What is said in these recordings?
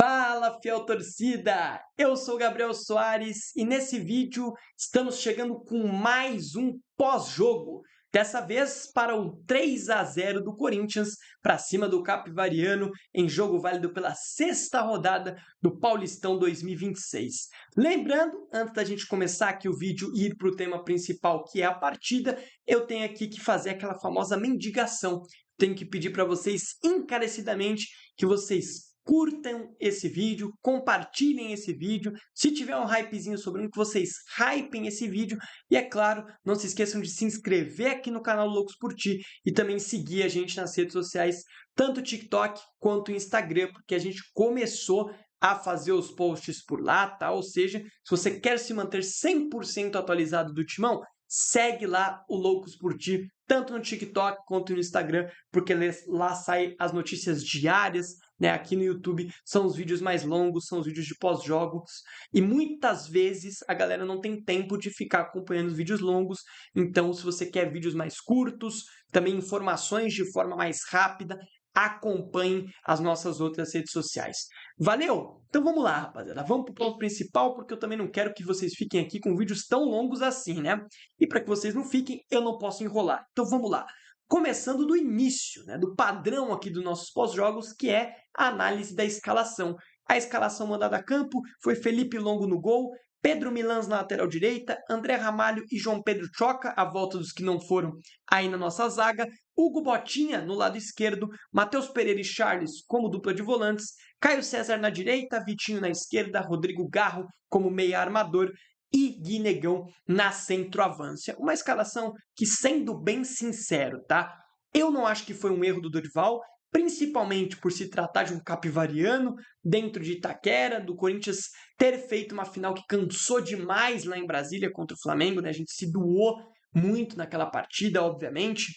Fala, fiel torcida! Eu sou Gabriel Soares e nesse vídeo estamos chegando com mais um pós-jogo. Dessa vez para o 3-0 do Corinthians para cima do Capivariano em jogo válido pela sexta rodada do Paulistão 2026. Lembrando, antes da gente começar aqui o vídeo e ir para o tema principal, que é a partida, eu tenho aqui que fazer aquela famosa mendigação. Tenho que pedir para vocês encarecidamente que vocês curtam esse vídeo, compartilhem esse vídeo. Se tiver um hypezinho sobre que vocês hypem esse vídeo. E é claro, não se esqueçam de se inscrever aqui no canal Loucos por Ti e também seguir a gente nas redes sociais, tanto o TikTok quanto o Instagram, porque a gente começou a fazer os posts por lá, tá? Ou seja, se você quer se manter 100% atualizado do Timão, segue lá o Loucos por Ti, tanto no TikTok quanto no Instagram, porque lá saem as notícias diárias, né? Aqui no YouTube são os vídeos mais longos, são os vídeos de pós-jogos, e muitas vezes a galera não tem tempo de ficar acompanhando os vídeos longos, então se você quer vídeos mais curtos, também informações de forma mais rápida, acompanhe as nossas outras redes sociais. Valeu? Então vamos lá, rapaziada. Vamos para o ponto principal, porque eu também não quero que vocês fiquem aqui com vídeos tão longos assim, né? E para que vocês não fiquem, eu não posso enrolar. Então vamos lá. Começando do início, né, do padrão aqui dos nossos pós-jogos, que é a análise da escalação. A escalação mandada a campo foi Felipe Longo no gol, Pedro Milans na lateral direita, André Ramalho e João Pedro Choca, a volta dos que não foram aí na nossa zaga, Hugo Botinha no lado esquerdo, Matheus Pereira e Charles como dupla de volantes, Caio César na direita, Vitinho na esquerda, Rodrigo Garro como meia armador e Guinegão na centroavância. Uma escalação que, sendo bem sincero, tá? Eu não acho que foi um erro do Dorival, principalmente por se tratar de um capivariano dentro de Itaquera, do Corinthians ter feito uma final que cansou demais lá em Brasília contra o Flamengo, né? A gente se doou muito naquela partida, obviamente.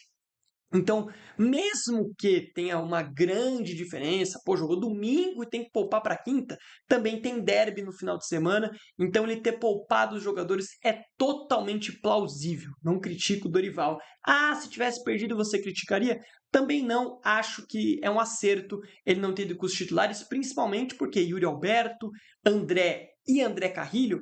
Então, mesmo que tenha uma grande diferença, pô, jogou domingo e tem que poupar para quinta, também tem derby no final de semana, então ele ter poupado os jogadores é totalmente plausível. Não critico o Dorival. Ah, se tivesse perdido você criticaria? Também não acho que é um acerto ele não ter ido com os titulares, principalmente porque Yuri Alberto, André e André Carrilho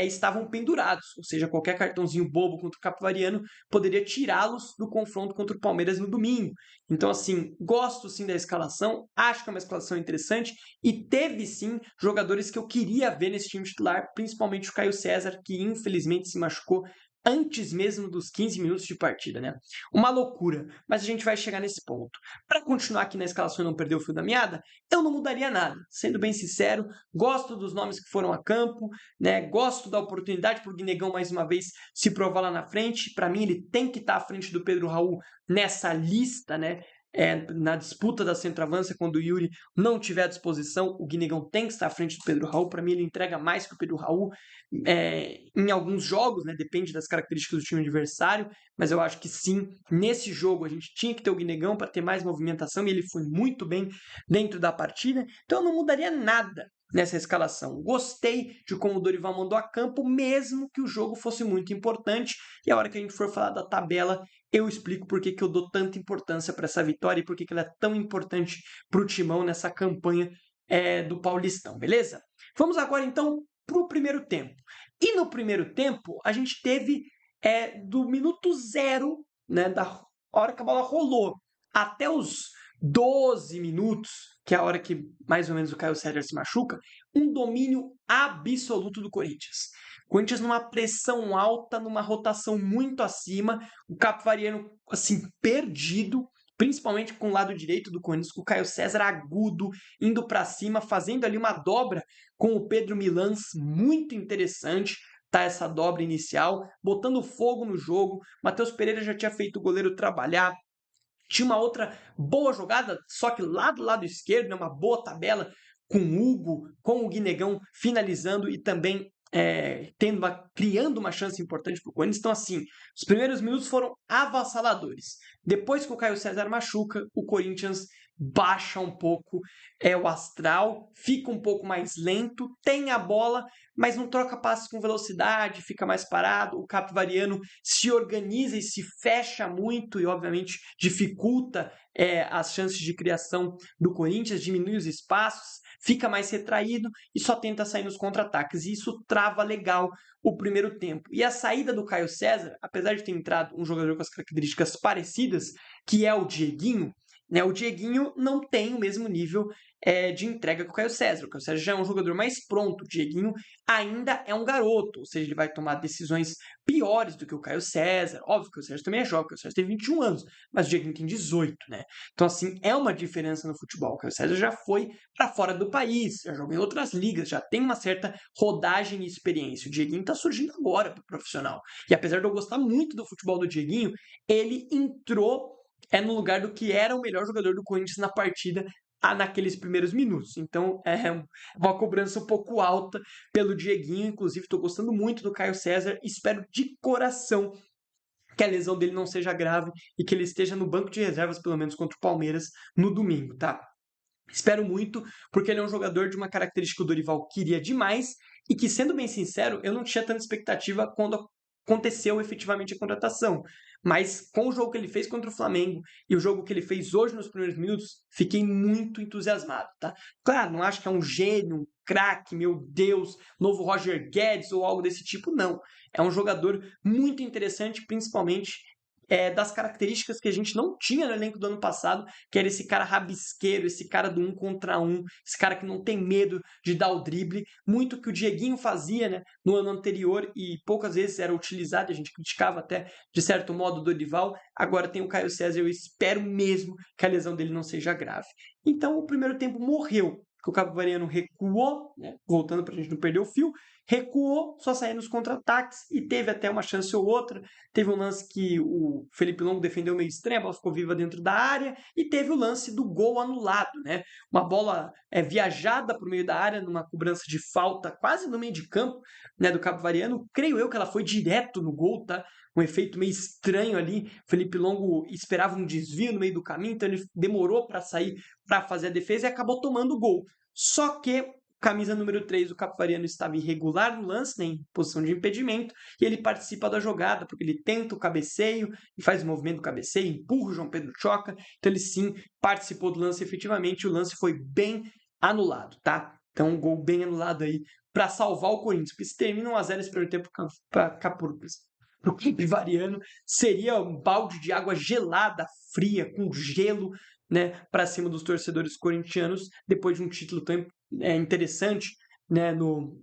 estavam pendurados, ou seja, qualquer cartãozinho bobo contra o Capivariano poderia tirá-los do confronto contra o Palmeiras no domingo. Então, assim, gosto sim da escalação, acho que é uma escalação interessante e teve sim jogadores que eu queria ver nesse time titular, principalmente o Caio César, que infelizmente se machucou antes mesmo dos 15 minutos de partida, né? Uma loucura, mas a gente vai chegar nesse ponto. Para continuar aqui na escalação e não perder o fio da meada, eu não mudaria nada, sendo bem sincero, gosto dos nomes que foram a campo, né? Gosto da oportunidade para o Guinegão mais uma vez se provar lá na frente. Para mim, ele tem que estar à frente do Pedro Raul nessa lista, né? Na disputa da centroavança, quando o Yuri não tiver à disposição, o Guinegão tem que estar à frente do Pedro Raul. Para mim, ele entrega mais que o Pedro Raul em alguns jogos, né? Depende das características do time adversário, mas eu acho que sim, nesse jogo a gente tinha que ter o Guinegão para ter mais movimentação e ele foi muito bem dentro da partida. Então eu não mudaria nada nessa escalação. Gostei de como o Dorival mandou a campo, mesmo que o jogo fosse muito importante. E a hora que a gente for falar da tabela, eu explico por que eu dou tanta importância para essa vitória e por que ela é tão importante para o Timão nessa campanha do Paulistão, beleza? Vamos agora então para o primeiro tempo. E no primeiro tempo, a gente teve do minuto zero, né, da hora que a bola rolou, até os 12 minutos, que é a hora que mais ou menos o Caio César se machuca, um domínio absoluto do Corinthians. O Corinthians numa pressão alta, numa rotação muito acima, o Capivariano, assim, perdido, principalmente com o lado direito do Corinthians, com o Caio César agudo, indo para cima, fazendo ali uma dobra com o Pedro Milans, muito interessante, tá, essa dobra inicial, botando fogo no jogo. Matheus Pereira já tinha feito o goleiro trabalhar, tinha uma outra boa jogada, só que lá do lado esquerdo, né, uma boa tabela com o Hugo, com o Guinegão finalizando e também criando uma chance importante para o Corinthians. Então, assim, os primeiros minutos foram avassaladores. Depois que o Caio César machuca, o Corinthians baixa um pouco o astral, fica um pouco mais lento, tem a bola, mas não troca passes com velocidade, fica mais parado. O Capivariano se organiza e se fecha muito e, obviamente, dificulta as chances de criação do Corinthians, diminui os espaços, fica mais retraído e só tenta sair nos contra-ataques. E isso trava legal o primeiro tempo. E a saída do Caio César, apesar de ter entrado um jogador com as características parecidas, que é o Dieguinho, né? O Dieguinho não tem o mesmo nível de entrega que o Caio César. O Caio César já é um jogador mais pronto. O Dieguinho ainda é um garoto, ou seja, ele vai tomar decisões piores do que o Caio César. Óbvio que o César também é jovem, o Caio César tem 21 anos, mas o Dieguinho tem 18, né? Então, assim, é uma diferença no futebol. O Caio César já foi para fora do país, já jogou em outras ligas, já tem uma certa rodagem e experiência. O Dieguinho tá surgindo agora pro profissional. E apesar de eu gostar muito do futebol do Dieguinho, ele entrou no lugar do que era o melhor jogador do Corinthians na partida naqueles primeiros minutos. Então é uma cobrança um pouco alta pelo Dieguinho. Inclusive, estou gostando muito do Caio César. Espero de coração que a lesão dele não seja grave e que ele esteja no banco de reservas, pelo menos contra o Palmeiras, no domingo, tá? Espero muito, porque ele é um jogador de uma característica que o Dorival queria demais e que, sendo bem sincero, eu não tinha tanta expectativa quando aconteceu efetivamente a contratação. Mas com o jogo que ele fez contra o Flamengo e o jogo que ele fez hoje nos primeiros minutos, fiquei muito entusiasmado, tá? Claro, não acho que é um gênio, um craque, meu Deus, novo Roger Guedes ou algo desse tipo, não. É um jogador muito interessante, principalmente das características que a gente não tinha no elenco do ano passado, que era esse cara rabisqueiro, esse cara do 1 contra 1, esse cara que não tem medo de dar o drible, muito que o Dieguinho fazia, né, no ano anterior e poucas vezes era utilizado, a gente criticava até de certo modo o Dorival. Agora tem o Caio César, eu espero mesmo que a lesão dele não seja grave. Então o primeiro tempo morreu, que o Capivariano recuou, né, voltando para a gente não perder o fio, recuou, só saindo nos contra-ataques e teve até uma chance ou outra. Teve um lance que o Felipe Longo defendeu meio estranho, a bola ficou viva dentro da área, e teve o lance do gol anulado, né? Uma bola viajada por meio da área, numa cobrança de falta quase no meio de campo, né, do Capivariano. Creio eu que ela foi direto no gol, tá? Um efeito meio estranho ali. Felipe Longo esperava um desvio no meio do caminho, então ele demorou para sair para fazer a defesa e acabou tomando o gol. Só que camisa número 3, o Capivariano estava irregular no lance, né, em posição de impedimento, e ele participa da jogada, porque ele tenta o cabeceio e faz o movimento do cabeceio, empurra o João Pedro Choca, então ele sim participou do lance efetivamente, e o lance foi bem anulado, tá? Então um gol bem anulado aí para salvar o Corinthians, porque se termina 1-0 esse primeiro tempo para o Capivariano, seria um balde de água gelada, fria, com gelo, né, para cima dos torcedores corintianos, depois de um título tão interessante, né, no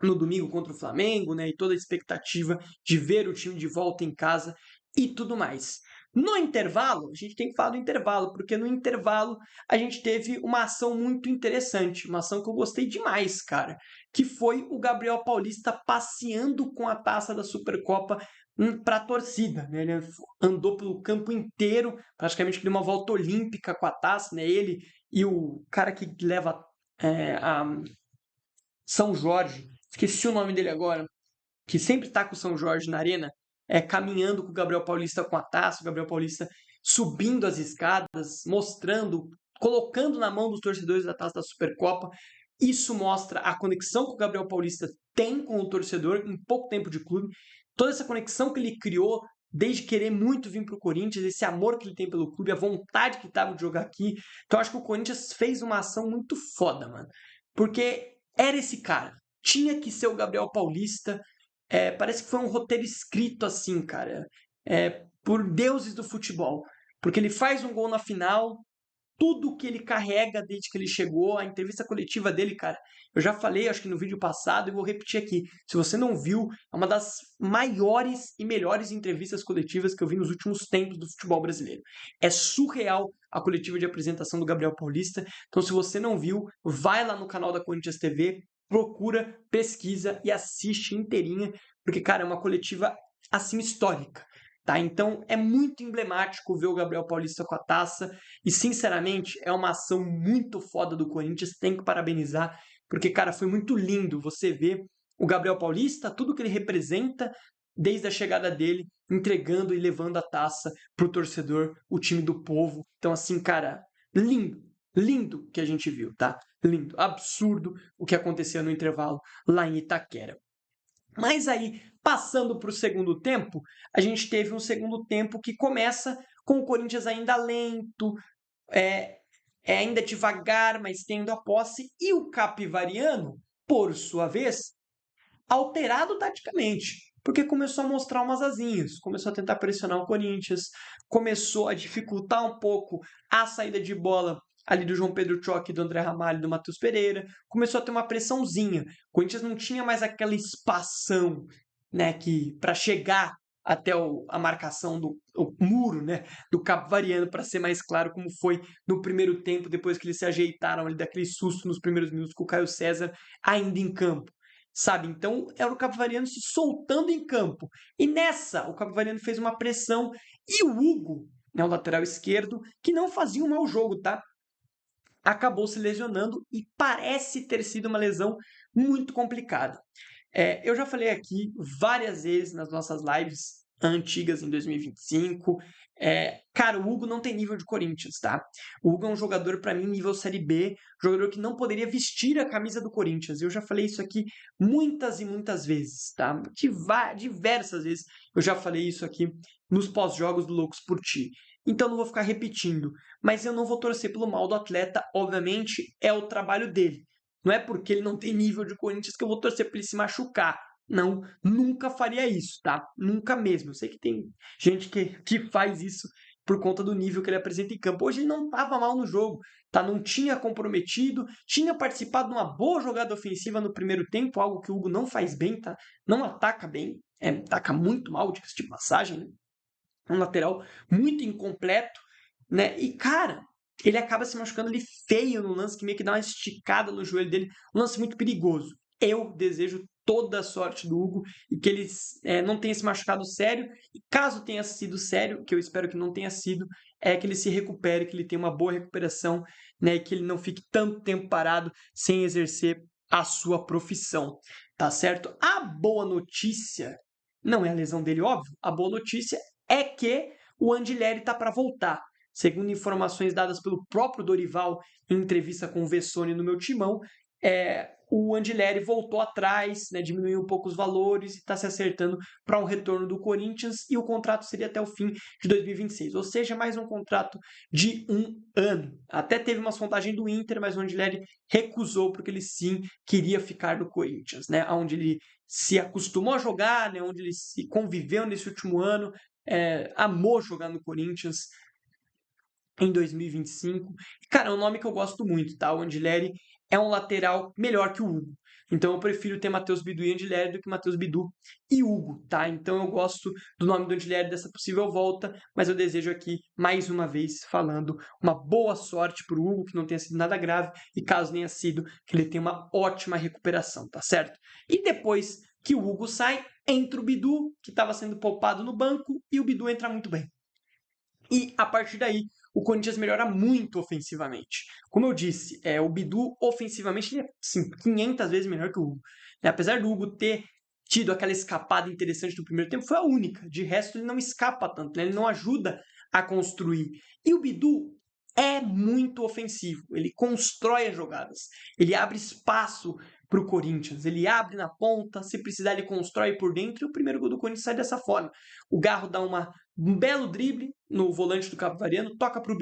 domingo contra o Flamengo, né, e toda a expectativa de ver o time de volta em casa e tudo mais. No intervalo, a gente tem que falar do intervalo, porque no intervalo a gente teve uma ação muito interessante, uma ação que eu gostei demais, cara, que foi o Gabriel Paulista passeando com a taça da Supercopa para a torcida, né? Ele andou pelo campo inteiro, praticamente deu uma volta olímpica com a taça, né? Ele e o cara que leva a São Jorge, esqueci o nome dele agora, que sempre está com o São Jorge na arena, caminhando com o Gabriel Paulista com a taça, o Gabriel Paulista subindo as escadas, mostrando, colocando na mão dos torcedores da taça da Supercopa. Isso mostra a conexão que o Gabriel Paulista tem com o torcedor em pouco tempo de clube, toda essa conexão que ele criou desde querer muito vir para o Corinthians, esse amor que ele tem pelo clube, a vontade que estava de jogar aqui. Então acho que o Corinthians fez uma ação muito foda, mano. Porque era esse cara. Tinha que ser o Gabriel Paulista. Parece que foi um roteiro escrito assim, cara. Por deuses do futebol. Porque ele faz um gol na final, tudo que ele carrega desde que ele chegou, a entrevista coletiva dele, cara. Eu já falei, acho que no vídeo passado, e vou repetir aqui. Se você não viu, é uma das maiores e melhores entrevistas coletivas que eu vi nos últimos tempos do futebol brasileiro. É surreal a coletiva de apresentação do Gabriel Paulista. Então, se você não viu, vai lá no canal da Corinthians TV, procura, pesquisa e assiste inteirinha, porque, cara, é uma coletiva assim histórica. Tá? Então é muito emblemático ver o Gabriel Paulista com a taça e, sinceramente, é uma ação muito foda do Corinthians, tem que parabenizar, porque, cara, foi muito lindo você ver o Gabriel Paulista, tudo que ele representa desde a chegada dele, entregando e levando a taça pro torcedor, o time do povo. Então, assim, cara, lindo, lindo que a gente viu, tá? Lindo, absurdo o que aconteceu no intervalo lá em Itaquera. Mas aí, passando para o segundo tempo, a gente teve um segundo tempo que começa com o Corinthians ainda lento, é, ainda devagar, mas tendo a posse, e o Capivariano, por sua vez, alterado taticamente, porque começou a mostrar umas asinhas, começou a tentar pressionar o Corinthians, começou a dificultar um pouco a saída de bola ali do João Pedro Choque, do André Ramalho e do Matheus Pereira, começou a ter uma pressãozinha. O Corinthians não tinha mais aquela espação, né, que para chegar até a marcação do o muro, né, do Capivariano, para ser mais claro como foi no primeiro tempo, depois que eles se ajeitaram ali daquele susto nos primeiros minutos com o Caio César ainda em campo, sabe? Então, era o Capivariano se soltando em campo. E nessa, o Capivariano fez uma pressão e o Hugo, né, o lateral esquerdo, que não fazia um mau jogo, tá? Acabou se lesionando e parece ter sido uma lesão muito complicada. Eu já falei aqui várias vezes nas nossas lives antigas em 2025. Cara, o Hugo não tem nível de Corinthians, tá? O Hugo é um jogador, para mim, nível Série B, jogador que não poderia vestir a camisa do Corinthians. Eu já falei isso aqui muitas e muitas vezes, tá? Diversas vezes eu já falei isso aqui nos pós-jogos do Loucos por Ti. Então não vou ficar repetindo, mas eu não vou torcer pelo mal do atleta, obviamente é o trabalho dele. Não é porque ele não tem nível de Corinthians que eu vou torcer para ele se machucar. Não, nunca faria isso, tá? Nunca mesmo. Eu sei que tem gente que faz isso por conta do nível que ele apresenta em campo. Hoje ele não estava mal no jogo, tá? Não tinha comprometido, tinha participado de uma boa jogada ofensiva no primeiro tempo, algo que o Hugo não faz bem, tá? Não ataca bem, ataca muito mal, diga-se de passagem, né? É um lateral muito incompleto, né? E, cara, ele acaba se machucando ali feio no lance, que meio que dá uma esticada no joelho dele. Um lance muito perigoso. Eu desejo toda a sorte do Hugo e que ele não tenha se machucado sério. E caso tenha sido sério, que eu espero que não tenha sido, é que ele se recupere, que ele tenha uma boa recuperação, né? E que ele não fique tanto tempo parado sem exercer a sua profissão, tá certo? A boa notícia não é a lesão dele, óbvio. A boa notícia é que o Andileri está para voltar. Segundo informações dadas pelo próprio Dorival em entrevista com o Vessone no Meu Timão, o Andileri voltou atrás, né, diminuiu um pouco os valores e está se acertando para um retorno do Corinthians, e o contrato seria até o fim de 2026, ou seja, mais um contrato de 1 ano. Até teve uma sondagem do Inter, mas o Andileri recusou porque ele sim queria ficar no Corinthians, né, onde ele se acostumou a jogar, né, onde ele se conviveu nesse último ano, amou jogar no Corinthians em 2025. Cara, é um nome que eu gosto muito, tá? O Andileri é um lateral melhor que o Hugo. Então eu prefiro ter Matheus Bidu e Andileri do que Matheus Bidu e Hugo, tá? Então eu gosto do nome do Andileri, dessa possível volta, mas eu desejo aqui, mais uma vez, falando uma boa sorte pro Hugo, que não tenha sido nada grave, e caso tenha sido, que ele tenha uma ótima recuperação, tá certo? E depois que o Hugo sai, entra o Bidu, que estava sendo poupado no banco, e o Bidu entra muito bem. E a partir daí, o Corinthians melhora muito ofensivamente. Como eu disse, o Bidu ofensivamente ele é sim, 500 vezes melhor que o Hugo. Apesar do Hugo ter tido aquela escapada interessante no primeiro tempo, foi a única. De resto, ele não escapa tanto, né? Ele não ajuda a construir. E o Bidu é muito ofensivo. Ele constrói as jogadas. Ele abre espaço para o Corinthians. Ele abre na ponta, se precisar ele constrói por dentro, e o primeiro gol do Corinthians sai dessa forma. O Garro dá um belo drible no volante do Capivariano, toca para o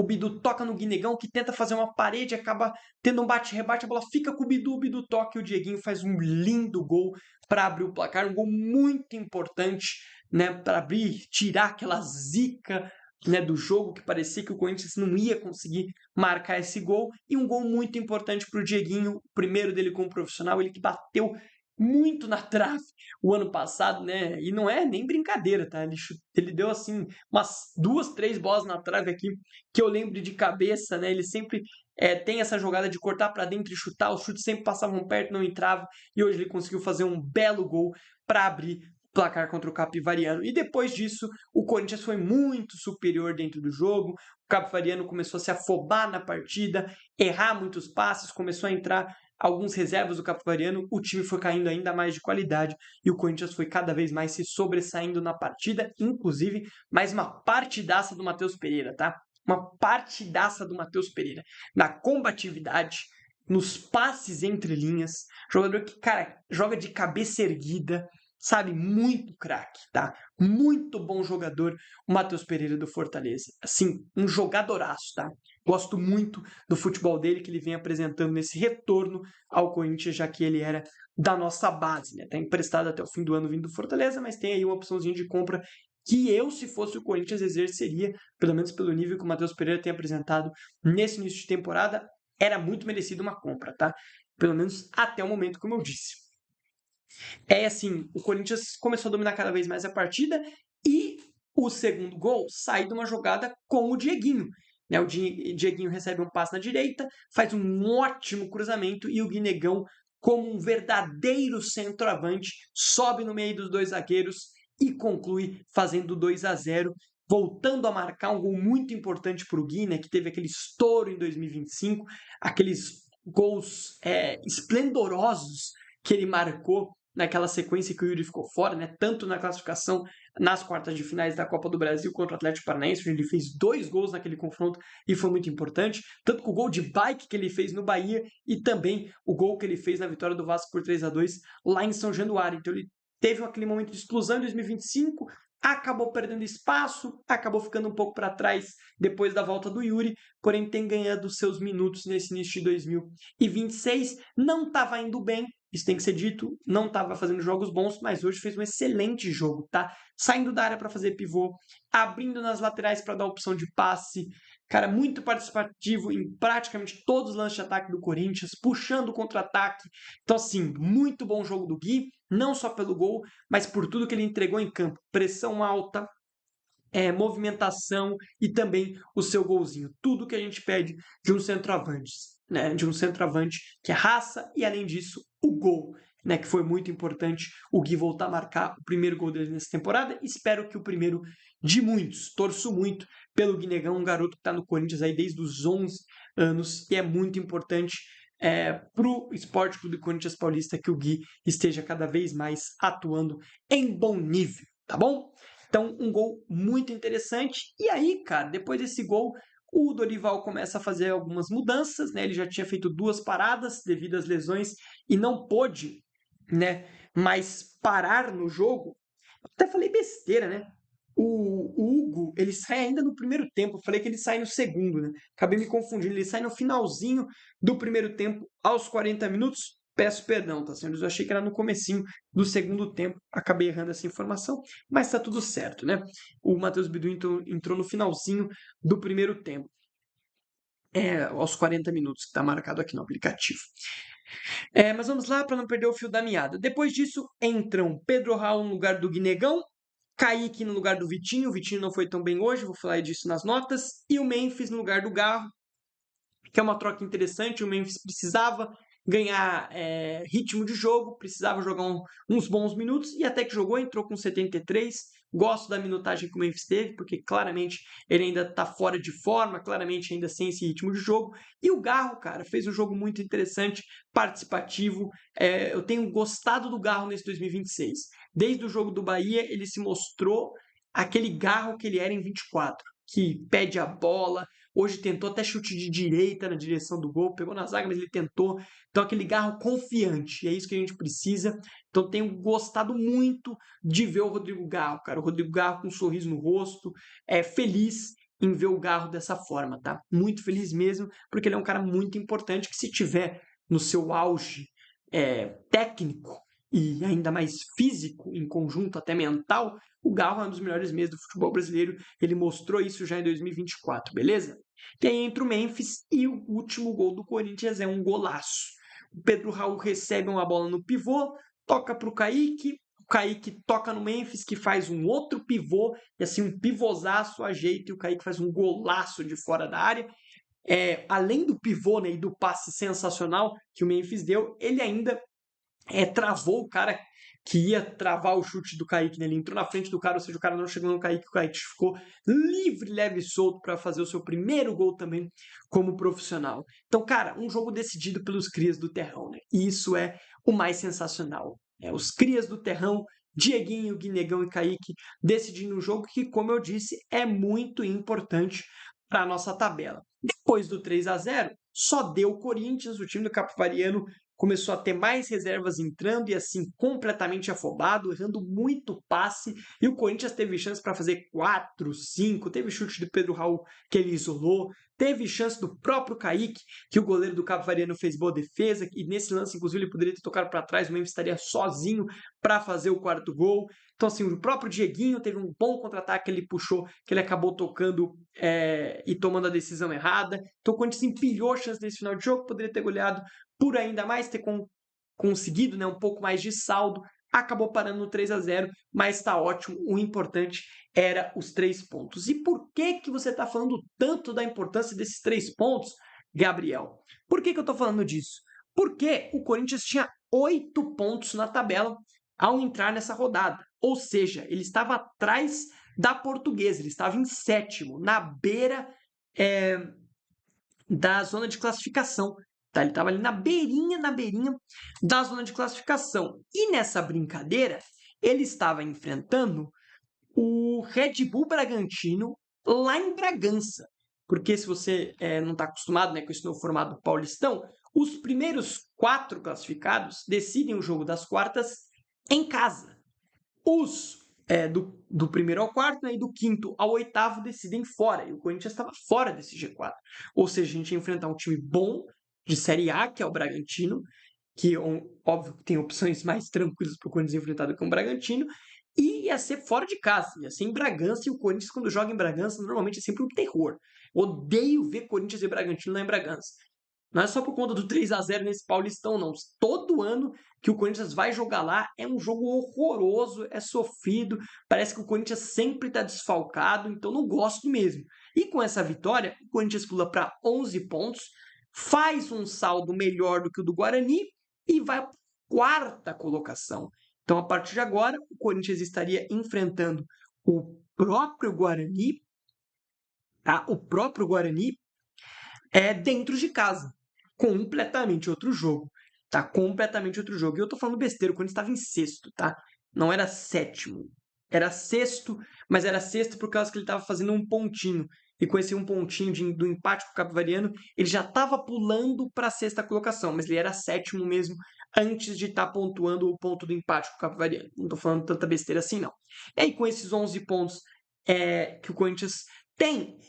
Bidu toca no Guinegão, que tenta fazer uma parede, acaba tendo um bate-rebate, a bola fica com o Bidu toca e o Dieguinho faz um lindo gol para abrir o placar, um gol muito importante, né, para abrir, tirar aquela zica, né, do jogo, que parecia que o Corinthians não ia conseguir marcar esse gol, e um gol muito importante para o Dieguinho, o primeiro dele como profissional, ele que bateu muito na trave o ano passado, né? E não é nem brincadeira, tá? Ele deu assim umas 2, 3 bolas na trave aqui que eu lembro de cabeça, né? Ele sempre tem essa jogada de cortar para dentro e chutar, os chutes sempre passavam perto, não entravam, e hoje ele conseguiu fazer um belo gol para abrir o placar contra o Capivariano. E depois disso, o Corinthians foi muito superior dentro do jogo. O Capivariano começou a se afobar na partida, errar muitos passes, começou a entrar alguns reservas do Capivariano, o time foi caindo ainda mais de qualidade e o Corinthians foi cada vez mais se sobressaindo na partida, inclusive mais uma partidaça do Matheus Pereira, tá? uma partidaça do Matheus Pereira, na combatividade, nos passes entre linhas, jogador que, cara, joga de cabeça erguida, sabe, muito craque, tá? Muito bom jogador, o Matheus Pereira do Fortaleza. Assim, um jogadoraço, tá? Gosto muito do futebol dele que ele vem apresentando nesse retorno ao Corinthians, já que ele era da nossa base, né? Tá emprestado até o fim do ano vindo do Fortaleza, mas tem aí uma opçãozinha de compra que eu, se fosse o Corinthians, exerceria, pelo menos pelo nível que o Matheus Pereira tem apresentado nesse início de temporada, era muito merecido uma compra, tá? Pelo menos até o momento, como eu disse. É assim, o Corinthians começou a dominar cada vez mais a partida e o segundo gol sai de uma jogada com o Dieguinho. Né? O Dieguinho recebe um passe na direita, faz um ótimo cruzamento e o Guinegão, como um verdadeiro centroavante, sobe no meio dos dois zagueiros e conclui fazendo 2-0, voltando a marcar um gol muito importante para o Gui, né, que teve aquele estouro em 2025, aqueles gols esplendorosos que ele marcou naquela sequência que o Yuri ficou fora, né? Tanto na classificação nas quartas de finais da Copa do Brasil contra o Atlético Paranaense, onde ele fez 2 gols naquele confronto e foi muito importante, tanto com o gol de bike que ele fez no Bahia e também o gol que ele fez na vitória do Vasco por 3-2 lá em São Januário. Então ele teve aquele momento de explosão em 2025, acabou perdendo espaço, acabou ficando um pouco para trás depois da volta do Yuri, porém tem ganhado seus minutos nesse início de 2026, não estava indo bem, isso tem que ser dito, não estava fazendo jogos bons, mas hoje fez um excelente jogo, tá? Saindo da área para fazer pivô, abrindo nas laterais para dar opção de passe, cara, muito participativo em praticamente todos os lances de ataque do Corinthians, puxando o contra-ataque. Então, assim, muito bom jogo do Gui, não só pelo gol, mas por tudo que ele entregou em campo. Pressão alta, movimentação e também o seu golzinho. Tudo que a gente pede de um centroavante, né? De um centroavante que é raça e, além disso, o gol, né? Que foi muito importante o Gui voltar a marcar o primeiro gol dele nessa temporada. Espero que o primeiro de muitos. Torço muito pelo Guinegão, um garoto que está no Corinthians aí desde os 11 anos e é muito importante para o Esporte Clube Corinthians Paulista que o Gui esteja cada vez mais atuando em bom nível, tá bom? Então, um gol muito interessante. E aí, cara, depois desse gol, o Dorival começa a fazer algumas mudanças, né? Ele já tinha feito 2 paradas devido às lesões e não pôde, né, mais parar no jogo. Até falei besteira, né? O Hugo, ele sai ainda no primeiro tempo. Eu falei que ele sai no segundo, né? Acabei me confundindo. Ele sai no finalzinho do primeiro tempo, aos 40 minutos. Peço perdão, tá, senhores? Eu achei que era no comecinho do segundo tempo. Acabei errando essa informação, mas tá tudo certo, né? O Matheus Bidu entrou no finalzinho do primeiro tempo. Aos 40 minutos, que tá marcado aqui no aplicativo. Mas vamos lá, para não perder o fio da meada. Depois disso, entram Pedro Raul no lugar do Guinegão, Kaique no lugar do Vitinho. O Vitinho não foi tão bem hoje, vou falar disso nas notas. E o Memphis no lugar do Garro, que é uma troca interessante. O Memphis precisava ganhar ritmo de jogo, precisava jogar uns bons minutos e até que jogou, entrou com 73. Gosto da minutagem que o Memphis teve, porque claramente ele ainda está fora de forma, claramente ainda sem esse ritmo de jogo. E o Garro, cara, fez um jogo muito interessante, participativo. Eu tenho gostado do Garro nesse 2026. Desde o jogo do Bahia, ele se mostrou aquele Garro que ele era em 24, que pede a bola. Hoje tentou até chute de direita na direção do gol, pegou na zaga, mas ele tentou. Então, aquele Garro confiante, e é isso que a gente precisa. Então, tenho gostado muito de ver o Rodrigo Garro, cara. O Rodrigo Garro com um sorriso no rosto, feliz em ver o Garro dessa forma, tá? Muito feliz mesmo, porque ele é um cara muito importante que, se tiver no seu auge técnico e ainda mais físico, em conjunto até mental, o Garro é um dos melhores meias do futebol brasileiro. Ele mostrou isso já em 2024, beleza? E aí entra o Memphis e o último gol do Corinthians é um golaço. O Pedro Raul recebe uma bola no pivô, toca para o Kaique toca no Memphis, que faz um outro pivô, e assim um pivôzaço ajeita, e o Kaique faz um golaço de fora da área. Além do pivô, né, e do passe sensacional que o Memphis deu, ele ainda travou o cara que ia travar o chute do Kaique, né? Ele entrou na frente do cara, ou seja, o cara não chegou no Kaique, o Kaique ficou livre, leve e solto para fazer o seu primeiro gol também como profissional. Então, cara, um jogo decidido pelos crias do Terrão, né? E isso é o mais sensacional. Os crias do Terrão, Dieguinho, Guinegão e Kaique decidindo um jogo que, como eu disse, é muito importante para a nossa tabela. Depois do 3-0, só deu o Corinthians, o time do Capivariano começou a ter mais reservas entrando e assim completamente afobado, errando muito passe, e o Corinthians teve chance para fazer 4, 5, teve chute do Pedro Raul que ele isolou, teve chance do próprio Kaique, que o goleiro do Capivariano fez boa defesa, e nesse lance, inclusive, ele poderia ter tocado para trás, o Memphis estaria sozinho para fazer o quarto gol. Então, assim, o próprio Dieguinho teve um bom contra-ataque que ele puxou, que ele acabou tocando e tomando a decisão errada. Então, o Corinthians empilhou a chance nesse final de jogo, poderia ter goleado por ainda mais, ter conseguido, né, um pouco mais de saldo. Acabou parando no 3-0, mas está ótimo. O importante era os 3 pontos. E por que você está falando tanto da importância desses 3 pontos, Gabriel? Por que eu estou falando disso? Porque o Corinthians tinha 8 pontos na tabela ao entrar nessa rodada. Ou seja, ele estava atrás da Portuguesa, ele estava em 7º, na beira da zona de classificação. Tá? Ele estava ali na beirinha da zona de classificação. E nessa brincadeira, ele estava enfrentando o Red Bull Bragantino lá em Bragança. Porque se você não está acostumado, né, com esse novo formato do Paulistão, os primeiros 4 classificados decidem o jogo das quartas em casa. Os do primeiro ao quarto, né, e do quinto ao oitavo decidem fora. E o Corinthians estava fora desse G4. Ou seja, a gente ia enfrentar um time bom de Série A, que é o Bragantino, que óbvio que tem opções mais tranquilas para o Corinthians enfrentar do que um Bragantino, e ia ser fora de casa, ia ser em Bragança, e o Corinthians, quando joga em Bragança, normalmente é sempre um terror. Odeio ver Corinthians e Bragantino lá em Bragança. Não é só por conta do 3-0 nesse Paulistão, não. Todo ano que o Corinthians vai jogar lá é um jogo horroroso, é sofrido, parece que o Corinthians sempre está desfalcado, então não gosto mesmo. E com essa vitória, o Corinthians pula para 11 pontos, faz um saldo melhor do que o do Guarani e vai para a 4ª colocação. Então, a partir de agora, o Corinthians estaria enfrentando o próprio Guarani, tá? O próprio Guarani dentro de casa. Completamente outro jogo. Tá? Completamente outro jogo. E eu tô falando besteira, o Corinthians estava em 6º, tá? Não era 7º. Era 6º, mas era 6º por causa que ele estava fazendo um pontinho. E com esse um pontinho do empate com o Capivariano, ele já estava pulando para a 6ª colocação, mas ele era 7º mesmo antes de estar pontuando o ponto do empate com o Capivariano. Não tô falando tanta besteira assim, não. E aí, com esses 11 pontos que o Corinthians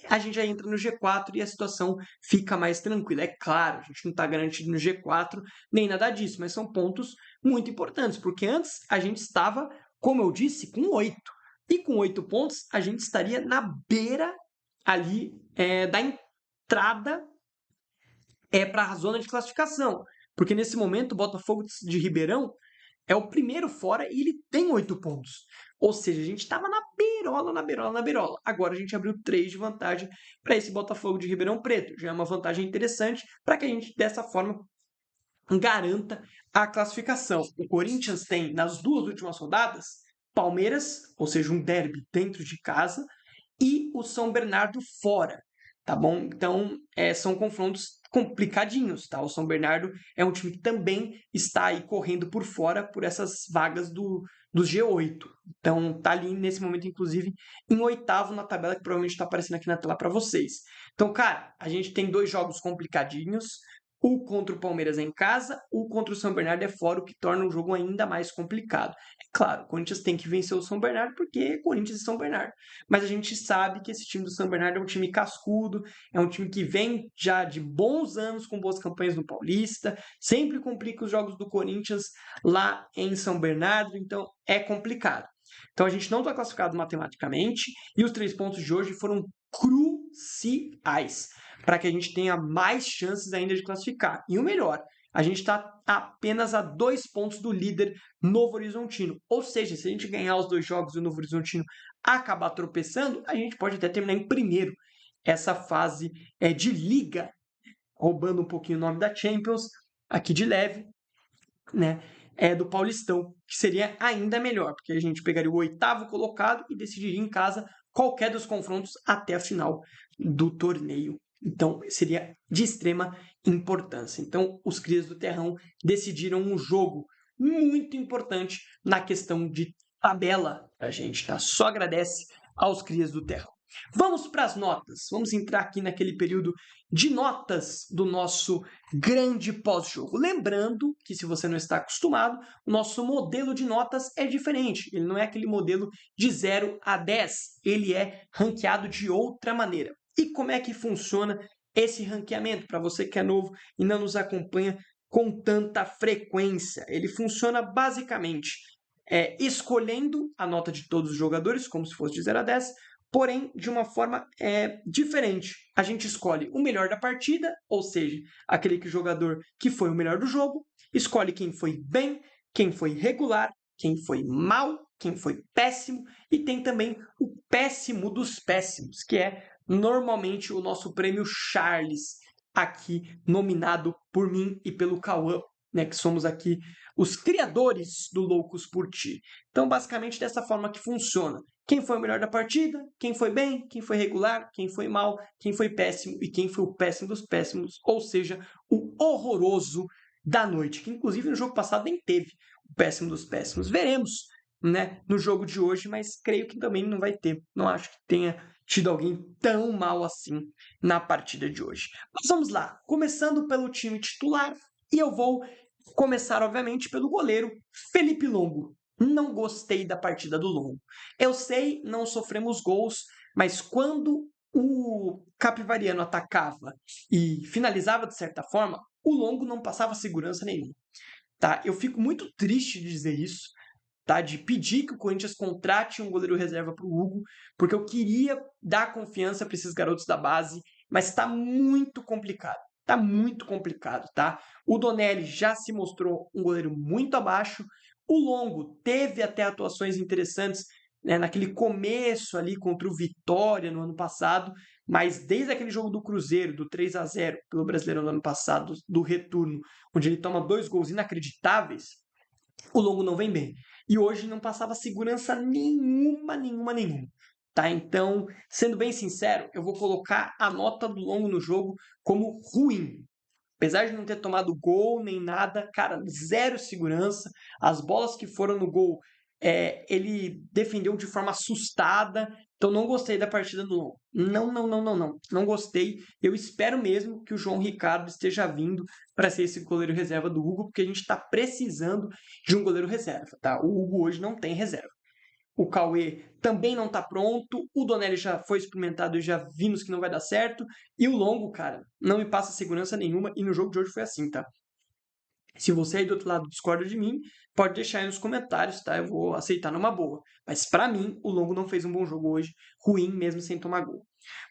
a gente já entra no G4 e a situação fica mais tranquila. É claro, a gente não está garantido no G4 nem nada disso, mas são pontos muito importantes, porque antes a gente estava, como eu disse, com 8. E com 8 pontos, a gente estaria na beira ali da entrada para a zona de classificação. Porque nesse momento o Botafogo de Ribeirão é o primeiro fora e ele tem 8 pontos. Ou seja, a gente estava na beirola. Agora a gente abriu 3 de vantagem para esse Botafogo de Ribeirão Preto. Já é uma vantagem interessante para que a gente, dessa forma, garanta a classificação. O Corinthians tem, nas 2 últimas rodadas, Palmeiras, ou seja, um derby dentro de casa, e o São Bernardo fora. Tá bom? Então, são confrontos complicadinhos, tá? O São Bernardo é um time que também está aí correndo por fora por essas vagas do G8. Então, tá ali nesse momento, inclusive, em 8º na tabela, que provavelmente está aparecendo aqui na tela para vocês. Então, cara, a gente tem 2 jogos complicadinhos. O contra o Palmeiras é em casa, o contra o São Bernardo é fora, o que torna o jogo ainda mais complicado. É claro, o Corinthians tem que vencer o São Bernardo porque é Corinthians e São Bernardo. Mas a gente sabe que esse time do São Bernardo é um time cascudo, é um time que vem já de bons anos com boas campanhas no Paulista, sempre complica os jogos do Corinthians lá em São Bernardo, então é complicado. Então a gente não está classificado matematicamente e os 3 pontos de hoje foram cruciais para que a gente tenha mais chances ainda de classificar. E o melhor, a gente está apenas a 2 pontos do líder Novo Horizontino. Ou seja, se a gente ganhar os 2 jogos e o Novo Horizontino acabar tropeçando, a gente pode até terminar em primeiro essa fase de liga, roubando um pouquinho o nome da Champions, aqui de leve, né? Do Paulistão, que seria ainda melhor, porque a gente pegaria o 8º colocado e decidiria em casa qualquer dos confrontos até a final do torneio. Então, seria de extrema importância. Então, os Crias do Terrão decidiram um jogo muito importante na questão de tabela. A gente só agradece aos Crias do Terrão. Vamos para as notas. Vamos entrar aqui naquele período de notas do nosso grande pós-jogo. Lembrando que, se você não está acostumado, o nosso modelo de notas é diferente. Ele não é aquele modelo de 0 a 10. Ele é ranqueado de outra maneira. E como é que funciona esse ranqueamento? Para você que é novo e não nos acompanha com tanta frequência, ele funciona basicamente escolhendo a nota de todos os jogadores, como se fosse de 0 a 10, porém de uma forma diferente. A gente escolhe o melhor da partida, ou seja, aquele jogador que foi o melhor do jogo, escolhe quem foi bem, quem foi regular, quem foi mal, quem foi péssimo, e tem também o péssimo dos péssimos, que é normalmente o nosso prêmio Charles, aqui nominado por mim e pelo Cauã, né, que somos aqui os criadores do Loucos por Ti. Então, basicamente, dessa forma que funciona. Quem foi o melhor da partida, quem foi bem, quem foi regular, quem foi mal, quem foi péssimo e quem foi o péssimo dos péssimos, ou seja, o horroroso da noite, que inclusive no jogo passado nem teve o péssimo dos péssimos. Veremos, né, no jogo de hoje, mas creio que também não vai ter. Não acho que tenha tido alguém tão mal assim na partida de hoje. Mas vamos lá, começando pelo time titular, e eu vou começar, obviamente, pelo goleiro Felipe Longo. Não gostei da partida do Longo. Eu sei, não sofremos gols, mas quando o Capivariano atacava e finalizava de certa forma, o Longo não passava segurança nenhuma. Tá? Eu fico muito triste de dizer isso, tá? De pedir que o Corinthians contrate um goleiro reserva para o Hugo, porque eu queria dar confiança para esses garotos da base, mas está muito complicado. Tá muito complicado, tá? O Donelli já se mostrou um goleiro muito abaixo. O Longo teve até atuações interessantes, né, naquele começo ali contra o Vitória no ano passado, mas desde aquele jogo do Cruzeiro, do 3 a 0 pelo Brasileirão no ano passado, do retorno, onde ele toma 2 gols inacreditáveis, o Longo não vem bem. E hoje não passava segurança nenhuma. Tá? Então, sendo bem sincero, eu vou colocar a nota do Longo no jogo como ruim. Apesar de não ter tomado gol nem nada, cara, zero segurança. As bolas que foram no gol, ele defendeu de forma assustada. Então não gostei da partida do Longo. Não gostei. Eu espero mesmo que o João Ricardo esteja vindo para ser esse goleiro reserva do Hugo, porque a gente está precisando de um goleiro reserva, tá? O Hugo hoje não tem reserva. O Cauê também não está pronto, o Donelli já foi experimentado e já vimos que não vai dar certo, e o Longo, cara, não me passa segurança nenhuma, e no jogo de hoje foi assim, tá? Se você aí do outro lado discorda de mim, pode deixar aí nos comentários, tá? Eu vou aceitar numa boa. Mas para mim, o Longo não fez um bom jogo hoje, ruim mesmo sem tomar gol.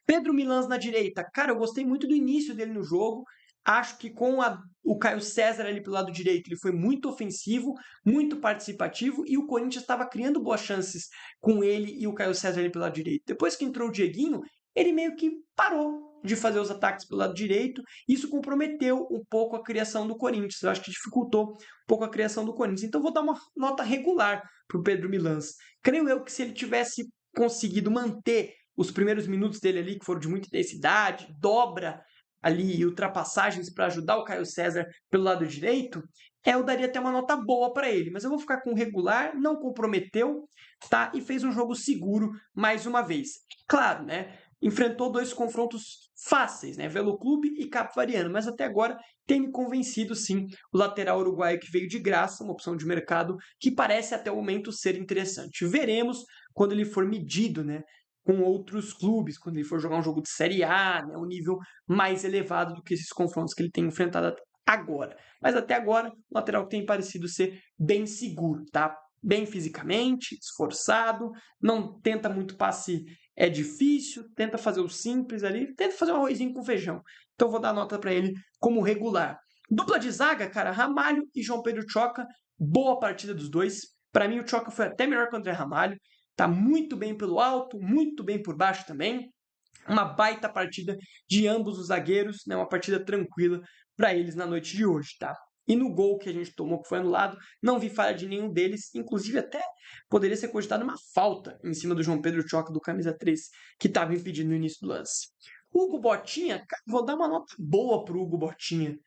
Pedro Milans na direita. Cara, eu gostei muito do início dele no jogo. Acho que com o Caio César ali pelo lado direito, ele foi muito ofensivo, muito participativo, e o Corinthians estava criando boas chances com ele e o Caio César ali pelo lado direito. Depois que entrou o Dieguinho, ele meio que parou de fazer os ataques pelo lado direito. Isso comprometeu um pouco a criação do Corinthians. Eu acho que dificultou um pouco a criação do Corinthians. Então vou dar uma nota regular para o Pedro Milans. Creio eu que se ele tivesse conseguido manter os primeiros minutos dele ali, que foram de muita intensidade, dobra ali e ultrapassagens para ajudar o Caio César pelo lado direito, eu daria até uma nota boa para ele. Mas eu vou ficar com regular, não comprometeu, tá? E fez um jogo seguro mais uma vez. Claro, né? Enfrentou 2 confrontos fáceis, né? Velo Clube e Capivariano, mas até agora tem me convencido sim o lateral uruguaio que veio de graça, uma opção de mercado que parece até o momento ser interessante. Veremos quando ele for medido, né, com outros clubes, quando ele for jogar um jogo de Série A, né, um nível mais elevado do que esses confrontos que ele tem enfrentado agora. Mas até agora, o lateral tem parecido ser bem seguro, tá? Bem fisicamente, esforçado, não tenta muito passe difícil, tenta fazer o simples ali, tenta fazer um arrozinho com feijão. Então vou dar nota para ele como regular. Dupla de zaga, cara, Ramalho e João Pedro Choca, boa partida dos dois. Para mim o Choca foi até melhor que o André Ramalho, tá muito bem pelo alto, muito bem por baixo também. Uma baita partida de ambos os zagueiros, né? Uma partida tranquila para eles na noite de hoje, tá? E no gol que a gente tomou, que foi anulado, não vi falha de nenhum deles, inclusive até poderia ser cogitado uma falta em cima do João Pedro Choca, do camisa 3, que estava impedido no início do lance. Hugo Botinha, vou dar uma nota boa pro Hugo Botinha.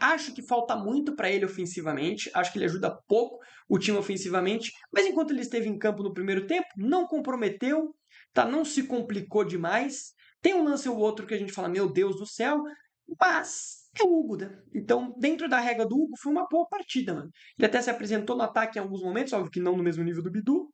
Acho que falta muito para ele ofensivamente, acho que ele ajuda pouco o time ofensivamente, mas enquanto ele esteve em campo no primeiro tempo, não comprometeu, tá? Não se complicou demais. Tem um lance ou outro que a gente fala, meu Deus do céu, mas é o Hugo, né? Então, dentro da regra do Hugo, foi uma boa partida, mano. Ele até se apresentou no ataque em alguns momentos, óbvio que não no mesmo nível do Bidu,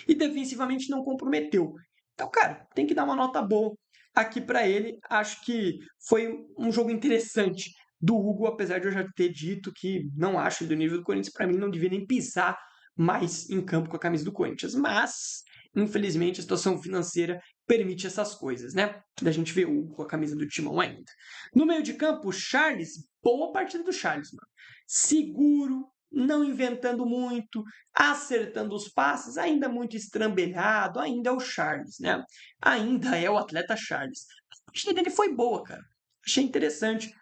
e defensivamente não comprometeu. Então, cara, tem que dar uma nota boa aqui para ele. Acho que foi um jogo interessante do Hugo, apesar de eu já ter dito que não acho ele do nível do Corinthians, para mim não devia nem pisar mais em campo com a camisa do Corinthians. Mas, infelizmente, a situação financeira permite essas coisas, né? Da gente ver o Hugo com a camisa do Timão ainda. No meio de campo, o Charles, boa partida do Charles, mano. Seguro, não inventando muito, acertando os passes, ainda muito estrambelhado, ainda é o Charles, né? Ainda é o atleta Charles. A partida dele foi boa, cara. Achei interessante.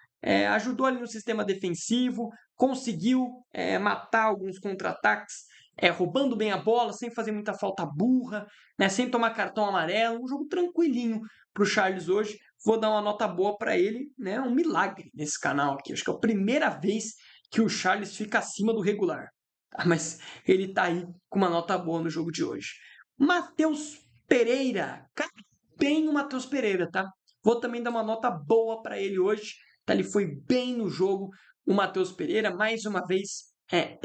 Ajudou ali no sistema defensivo, conseguiu matar alguns contra-ataques, roubando bem a bola, sem fazer muita falta burra, né? Sem tomar cartão amarelo. Um jogo tranquilinho para o Charles hoje. Vou dar uma nota boa para ele, né? Um milagre nesse canal aqui. Acho que é a primeira vez que o Charles fica acima do regular. Mas ele tá aí com uma nota boa no jogo de hoje. Matheus Pereira. Cara, bem o Matheus Pereira, tá? Vou também dar uma nota boa para ele hoje. Tá? Ele foi bem no jogo. O Matheus Pereira, mais uma vez,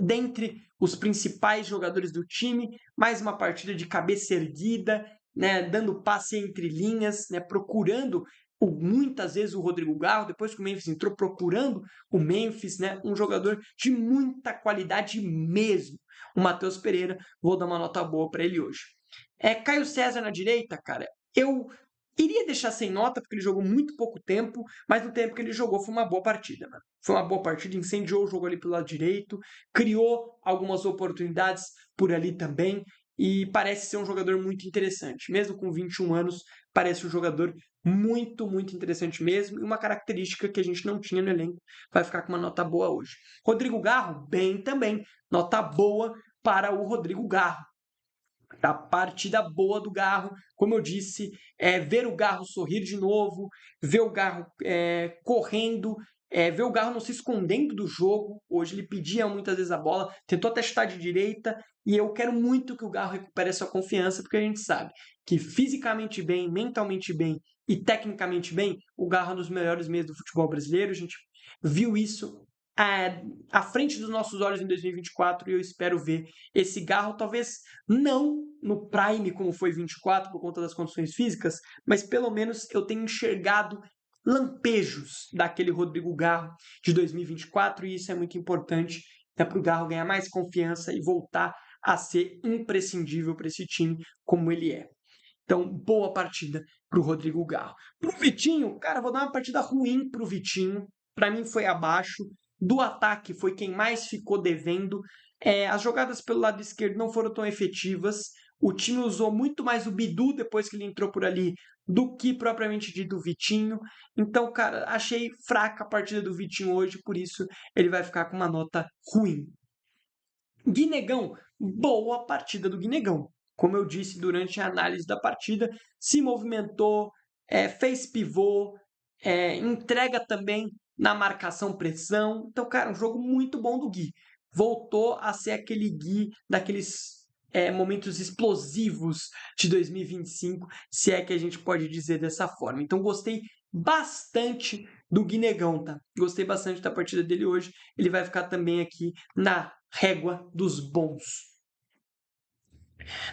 dentre os principais jogadores do time, mais uma partida de cabeça erguida, né, dando passe entre linhas, né, procurando muitas vezes o Rodrigo Garro, depois que o Memphis entrou procurando o Memphis, né, um jogador de muita qualidade mesmo. O Matheus Pereira, vou dar uma nota boa para ele hoje. Caio César na direita, cara, eu iria deixar sem nota, porque ele jogou muito pouco tempo, mas no tempo que ele jogou foi uma boa partida, mano. Foi uma boa partida, incendiou o jogo ali pelo lado direito, criou algumas oportunidades por ali também, e parece ser um jogador muito interessante. Mesmo com 21 anos, parece um jogador muito, muito interessante mesmo, e uma característica que a gente não tinha no elenco, vai ficar com uma nota boa hoje. Rodrigo Garro, bem também, nota boa para o Rodrigo Garro. Da partida boa do Garro, como eu disse, ver o Garro sorrir de novo, ver o Garro correndo, ver o Garro não se escondendo do jogo. Hoje ele pedia muitas vezes a bola, tentou testar de direita, e eu quero muito que o Garro recupere essa confiança, porque a gente sabe que fisicamente bem, mentalmente bem e tecnicamente bem, o Garro é um dos melhores meios do futebol brasileiro. A gente viu isso à frente dos nossos olhos em 2024 e eu espero ver esse Garro, talvez não no prime como foi 24 por conta das condições físicas, mas pelo menos eu tenho enxergado lampejos daquele Rodrigo Garro de 2024 e isso é muito importante para o Garro ganhar mais confiança e voltar a ser imprescindível para esse time como ele é. Então, boa partida para o Rodrigo Garro. Para o Vitinho, cara, vou dar uma partida ruim para o Vitinho. Para mim foi abaixo. Do ataque foi quem mais ficou devendo. As jogadas pelo lado esquerdo não foram tão efetivas. O time usou muito mais o Bidu depois que ele entrou por ali do que propriamente dito o Vitinho. Então, cara, achei fraca a partida do Vitinho hoje, por isso ele vai ficar com uma nota ruim. Guinegão, boa partida do Guinegão. Como eu disse durante a análise da partida, se movimentou, fez pivô, entrega também na marcação pressão. Então, cara, um jogo muito bom do Gui. Voltou a ser aquele Gui daqueles momentos explosivos de 2025, se é que a gente pode dizer dessa forma. Então, gostei bastante do Guinegão, tá? Gostei bastante da partida dele hoje. Ele vai ficar também aqui na régua dos bons.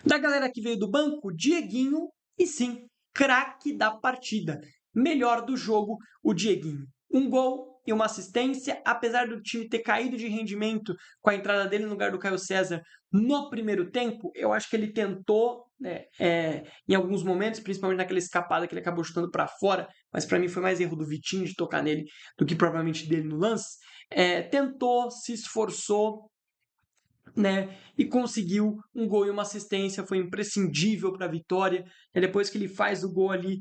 Da galera que veio do banco, Dieguinho, e sim, craque da partida. Melhor do jogo, o Dieguinho. Um gol e uma assistência, apesar do time ter caído de rendimento com a entrada dele no lugar do Caio César no primeiro tempo, eu acho que ele tentou, né, em alguns momentos, principalmente naquela escapada que ele acabou chutando para fora, mas para mim foi mais erro do Vitinho de tocar nele do que propriamente dele no lance. Tentou, se esforçou, né, e conseguiu um gol e uma assistência, foi imprescindível para a vitória. E depois que ele faz o gol ali,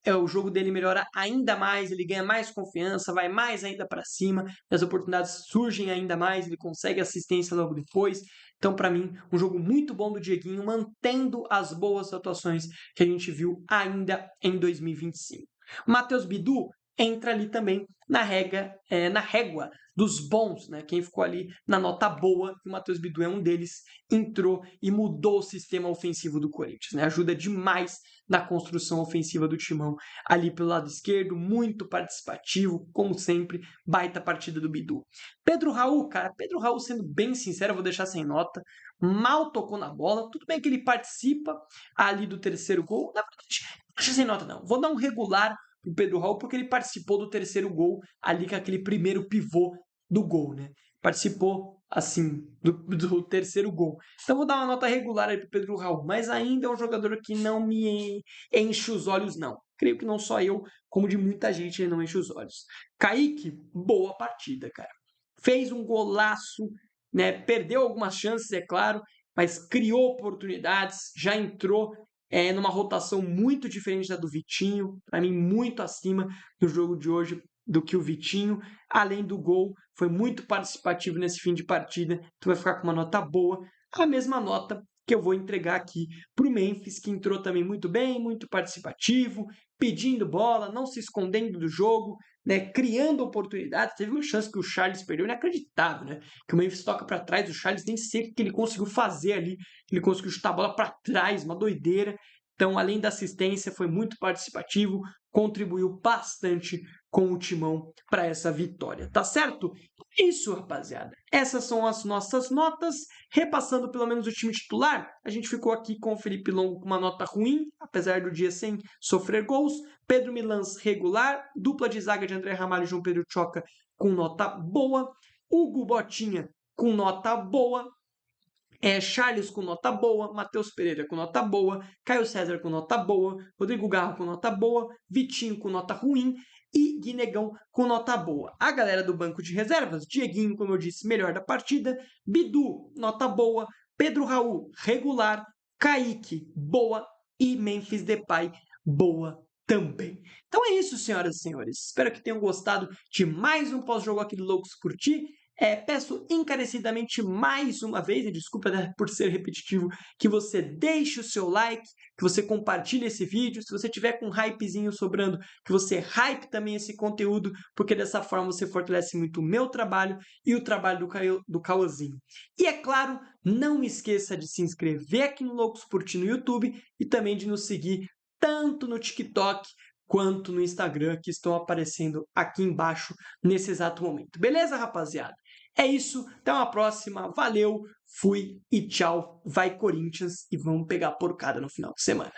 o jogo dele melhora ainda mais, ele ganha mais confiança, vai mais ainda para cima, as oportunidades surgem ainda mais, ele consegue assistência logo depois. Então, para mim, um jogo muito bom do Dieguinho, mantendo as boas atuações que a gente viu ainda em 2025. O Matheus Bidu entra ali também na régua dos bons, né? Quem ficou ali na nota boa, e o Matheus Bidu é um deles, entrou e mudou o sistema ofensivo do Corinthians, né? Ajuda demais na construção ofensiva do Timão ali pelo lado esquerdo, muito participativo, como sempre, baita partida do Bidu. Pedro Raul, cara, Pedro Raul, sendo bem sincero, eu vou deixar sem nota, mal tocou na bola, tudo bem que ele participa ali do terceiro gol, na verdade, não deixa sem nota não, vou dar um regular pro Pedro Raul porque ele participou do terceiro gol ali com aquele primeiro pivô do gol, né? Participou, assim, do terceiro gol. Então vou dar uma nota regular aí pro Pedro Raul, mas ainda é um jogador que não me enche os olhos, não. Creio que não só eu, como de muita gente, ele não enche os olhos. Kaique, boa partida, cara. Fez um golaço, né? Perdeu algumas chances, é claro, mas criou oportunidades, já entrou numa rotação muito diferente da do Vitinho, para mim muito acima do jogo de hoje do que o Vitinho, além do gol, foi muito participativo nesse fim de partida, tu vai ficar com uma nota boa, a mesma nota que eu vou entregar aqui para o Memphis, que entrou também muito bem, muito participativo, pedindo bola, não se escondendo do jogo, né, criando oportunidades. Teve uma chance que o Charles perdeu, inacreditável, né? Que o Memphis toca para trás, o Charles nem sei o que ele conseguiu fazer ali, ele conseguiu chutar a bola para trás, uma doideira. Então, além da assistência, foi muito participativo, contribuiu bastante com o Timão para essa vitória, tá certo? É isso, rapaziada. Essas são as nossas notas. Repassando pelo menos o time titular, a gente ficou aqui com o Felipe Longo com uma nota ruim, apesar do dia sem sofrer gols. Pedro Milans regular, dupla de zaga de André Ramalho e João Pedro Choca com nota boa. Hugo Botinha com nota boa. Charles com nota boa, Matheus Pereira com nota boa, Caio César com nota boa, Rodrigo Garro com nota boa, Vitinho com nota ruim e Guinegão com nota boa. A galera do banco de reservas, Dieguinho, como eu disse, melhor da partida, Bidu, nota boa, Pedro Raul, regular, Kaique, boa e Memphis Depay, boa também. Então é isso, senhoras e senhores. Espero que tenham gostado de mais um pós-jogo aqui do Loucos por Ti. Peço encarecidamente mais uma vez, e desculpa por ser repetitivo, que você deixe o seu like, que você compartilhe esse vídeo. Se você tiver com um hypezinho sobrando, que você hype também esse conteúdo, porque dessa forma você fortalece muito o meu trabalho e o trabalho do Cauãzinho. E é claro, não esqueça de se inscrever aqui no Loucos por Ti no YouTube e também de nos seguir tanto no TikTok quanto no Instagram, que estão aparecendo aqui embaixo nesse exato momento. Beleza, rapaziada? É isso, até uma próxima, valeu, fui e tchau, vai Corinthians e vamos pegar porcada no final de semana.